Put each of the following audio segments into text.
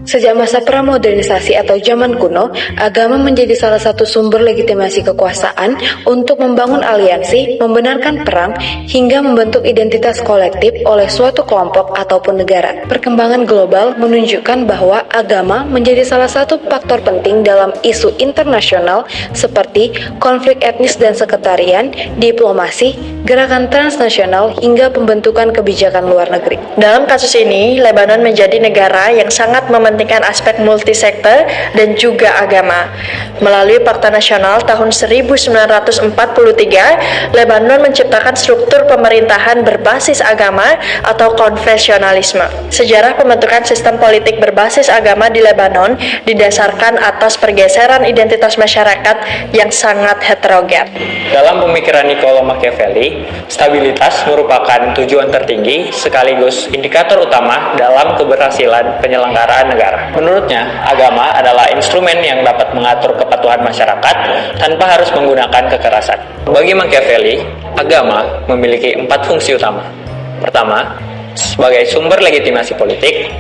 Sejak masa pramodernisasi atau zaman kuno, agama menjadi salah satu sumber legitimasi kekuasaan untuk membangun aliansi, membenarkan perang, hingga membentuk identitas kolektif oleh suatu kelompok ataupun negara. Perkembangan global menunjukkan bahwa agama menjadi salah satu faktor penting dalam isu internasional seperti konflik etnis dan sekretarian, diplomasi, gerakan transnasional, hingga pembentukan kebijakan luar negeri. Dalam kasus ini, Lebanon menjadi negara yang sangat mementingkan aspek multisektor dan juga agama. Melalui Pakta Nasional tahun 1943, Lebanon menciptakan struktur pemerintahan berbasis agama atau konfesionalisme. Sejarah pembentukan sistem politik berbasis agama di Lebanon didasarkan atas pergeseran identitas masyarakat yang sangat heterogen. Dalam pemikiran Niccolò Machiavelli, stabilitas merupakan tujuan tertinggi sekaligus indikator utama dalam keberhasilan penyelenggaraan negara. Menurutnya, agama adalah instrumen yang dapat mengatur kepatuhan masyarakat tanpa harus menggunakan kekerasan. Bagi Machiavelli, agama memiliki 4 fungsi utama. Pertama, sebagai sumber legitimasi politik.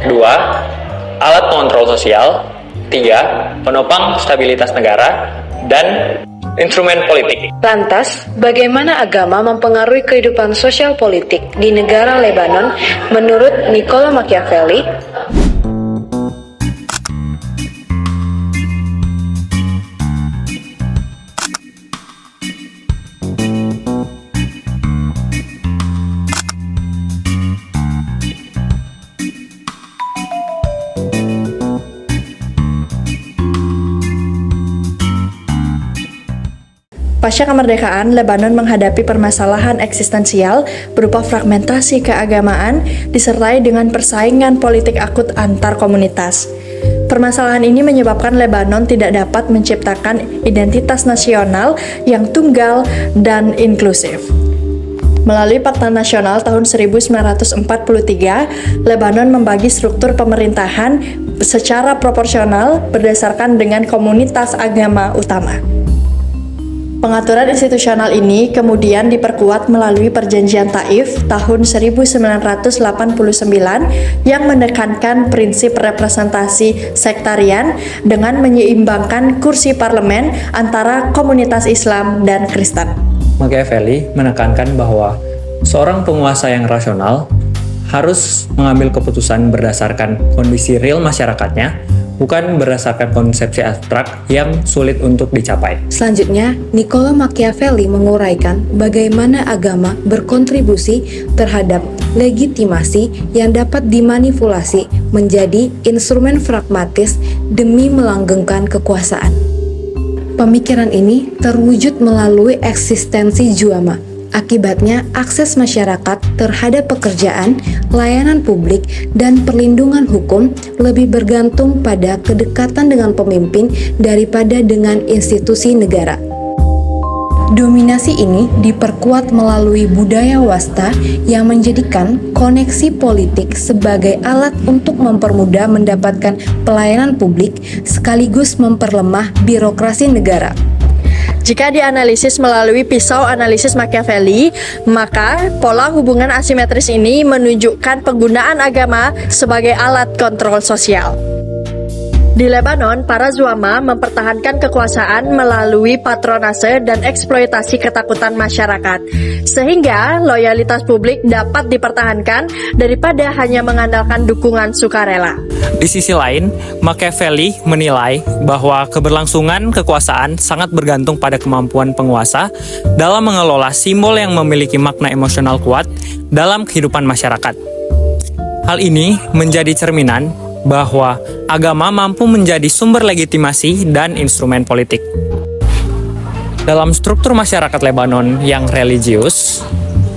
2, alat pengontrol sosial. 3, penopang stabilitas negara. Dan instrumen politik. Lantas, bagaimana agama mempengaruhi kehidupan sosial politik di negara Lebanon menurut Niccolò Machiavelli? Pasca kemerdekaan, Lebanon menghadapi permasalahan eksistensial berupa fragmentasi keagamaan disertai dengan persaingan politik akut antar komunitas. Permasalahan ini menyebabkan Lebanon tidak dapat menciptakan identitas nasional yang tunggal dan inklusif. Melalui Pakta Nasional tahun 1943, Lebanon membagi struktur pemerintahan secara proporsional berdasarkan dengan komunitas agama utama. Pengaturan institusional ini kemudian diperkuat melalui Perjanjian Taif tahun 1989 yang menekankan prinsip representasi sektarian dengan menyeimbangkan kursi parlemen antara komunitas Islam dan Kristen. Machiavelli menekankan bahwa seorang penguasa yang rasional harus mengambil keputusan berdasarkan kondisi real masyarakatnya, bukan berdasarkan konsepsi abstrak yang sulit untuk dicapai. Selanjutnya, Niccolò Machiavelli menguraikan bagaimana agama berkontribusi terhadap legitimasi yang dapat dimanipulasi menjadi instrumen pragmatis demi melanggengkan kekuasaan. Pemikiran ini terwujud melalui eksistensi juama. Akibatnya, akses masyarakat terhadap pekerjaan, layanan publik, dan perlindungan hukum lebih bergantung pada kedekatan dengan pemimpin daripada dengan institusi negara. Dominasi ini diperkuat melalui budaya wasta yang menjadikan koneksi politik sebagai alat untuk mempermudah mendapatkan pelayanan publik sekaligus memperlemah birokrasi negara. Jika dianalisis melalui pisau analisis Machiavelli, maka pola hubungan asimetris ini menunjukkan penggunaan agama sebagai alat kontrol sosial. Di Lebanon, para zuama mempertahankan kekuasaan melalui patronase dan eksploitasi ketakutan masyarakat, sehingga loyalitas publik dapat dipertahankan daripada hanya mengandalkan dukungan sukarela. Di sisi lain, Machiavelli menilai bahwa keberlangsungan kekuasaan sangat bergantung pada kemampuan penguasa dalam mengelola simbol yang memiliki makna emosional kuat dalam kehidupan masyarakat. Hal ini menjadi cerminan bahwa agama mampu menjadi sumber legitimasi dan instrumen politik. Dalam struktur masyarakat Lebanon yang religius,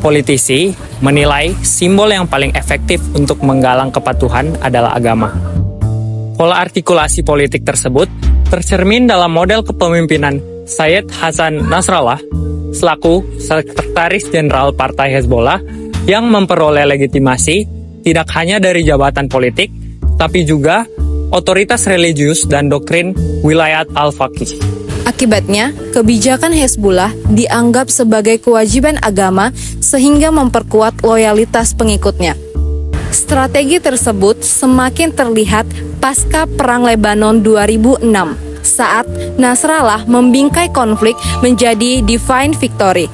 politisi menilai simbol yang paling efektif untuk menggalang kepatuhan adalah agama. Pola artikulasi politik tersebut tercermin dalam model kepemimpinan Sayyid Hasan Nasrallah selaku Sekretaris Jenderal Partai Hezbollah yang memperoleh legitimasi tidak hanya dari jabatan politik, tapi juga otoritas religius dan doktrin wilayat al-faqih. Akibatnya, kebijakan Hezbollah dianggap sebagai kewajiban agama sehingga memperkuat loyalitas pengikutnya. Strategi tersebut semakin terlihat pasca Perang Lebanon 2006 saat Nasrallah membingkai konflik menjadi divine victory.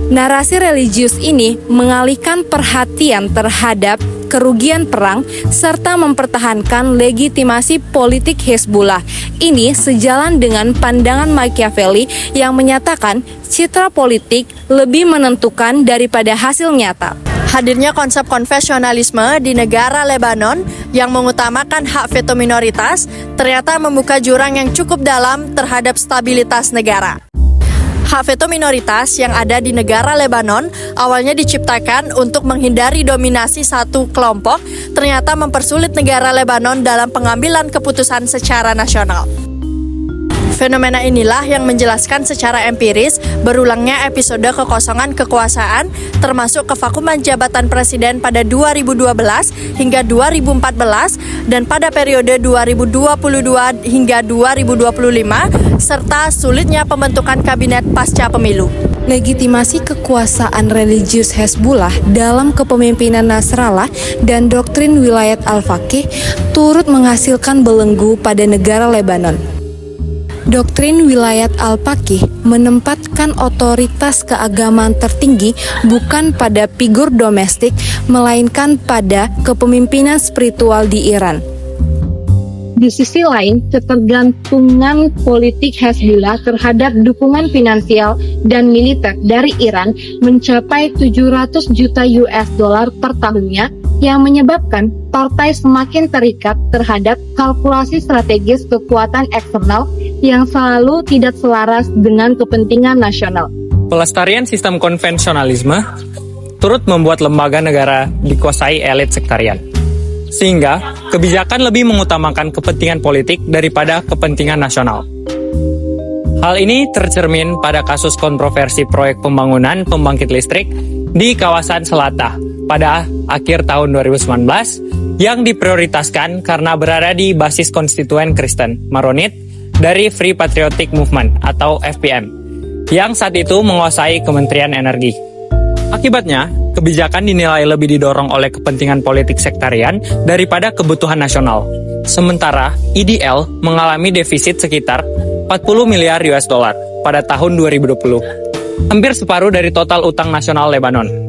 Narasi religius ini mengalihkan perhatian terhadap kerugian perang serta mempertahankan legitimasi politik Hezbollah. Ini sejalan dengan pandangan Machiavelli yang menyatakan citra politik lebih menentukan daripada hasil nyata. Hadirnya konsep konfesionalisme di negara Lebanon yang mengutamakan hak veto minoritas ternyata membuka jurang yang cukup dalam terhadap stabilitas negara. Hak veto minoritas yang ada di negara Lebanon awalnya diciptakan untuk menghindari dominasi satu kelompok, ternyata mempersulit negara Lebanon dalam pengambilan keputusan secara nasional. Fenomena inilah yang menjelaskan secara empiris berulangnya episode kekosongan kekuasaan termasuk kevakuman jabatan presiden pada 2012 hingga 2014 dan pada periode 2022 hingga 2025 serta sulitnya pembentukan kabinet pasca pemilu. Legitimasi kekuasaan religius Hezbollah dalam kepemimpinan Nasrallah dan doktrin wilayat Al-Faqih turut menghasilkan belenggu pada negara Lebanon. Doktrin wilayat Al-Faqih menempatkan otoritas keagamaan tertinggi bukan pada figur domestik, melainkan pada kepemimpinan spiritual di Iran. Di sisi lain, ketergantungan politik Hezbollah terhadap dukungan finansial dan militer dari Iran mencapai 700 juta US dollar per tahunnya, yang menyebabkan partai semakin terikat terhadap kalkulasi strategis kekuatan eksternal yang selalu tidak selaras dengan kepentingan nasional. Pelestarian sistem konvensionalisme turut membuat lembaga negara dikuasai elit sektarian, sehingga kebijakan lebih mengutamakan kepentingan politik daripada kepentingan nasional. Hal ini tercermin pada kasus kontroversi proyek pembangunan pembangkit listrik di kawasan Selatah pada akhir tahun 2019 yang diprioritaskan karena berada di basis konstituen Kristen Maronit dari Free Patriotic Movement atau FPM yang saat itu menguasai Kementerian Energi. Akibatnya, kebijakan dinilai lebih didorong oleh kepentingan politik sektarian daripada kebutuhan nasional. Sementara IDL mengalami defisit sekitar 40 miliar US dollar pada tahun 2020, hampir separuh dari total utang nasional Lebanon.